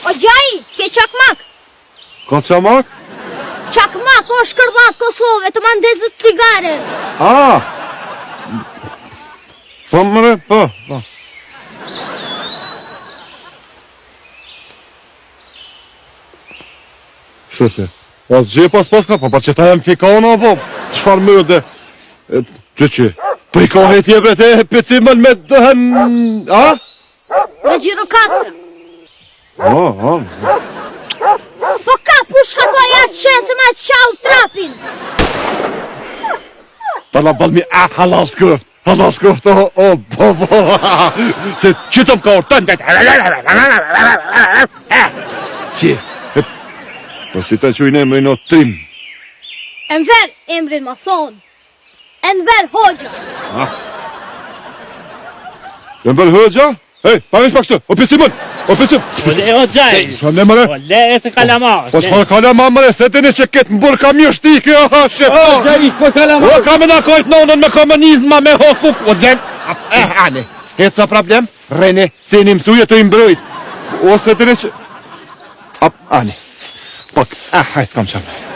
O gjaj, ke çakmak. Ka çamak? Çakmak o shkërdhat Kosovë të mandezës cigare. Po mëre, po. Shëtë, o zgje pas ka, po që ta jem fikana, po, shfar më dhe, që, po i ka heti e brete, pecimën me dëhen, a? Në Gjirokastër. Po ka push hatoj atë qenë se ma të qau trapin. Ta la balmi, halas këft, po, se qëtëm ka orë si, po si ta qujnë me në trim. Enver, emrin ma thonë. Enver Hoxha. Enver Hoxha? Hej, pa vesh pak shtë, o pecimën. O le o gjaj. S'ka ne mëre? O le e se kalamar. Po s'ka kalamar mëre, se të një që ketë më burë kam një shtike, shef. O gjaj, s'ko kalamar. O kam e në kojtë nonën me komunizma, me hokuk. O djem, ale, e ca problem? Rene, se një mësuje të imbrojt. Ose të një që... Ale, pak, hajtë s'kam qamë.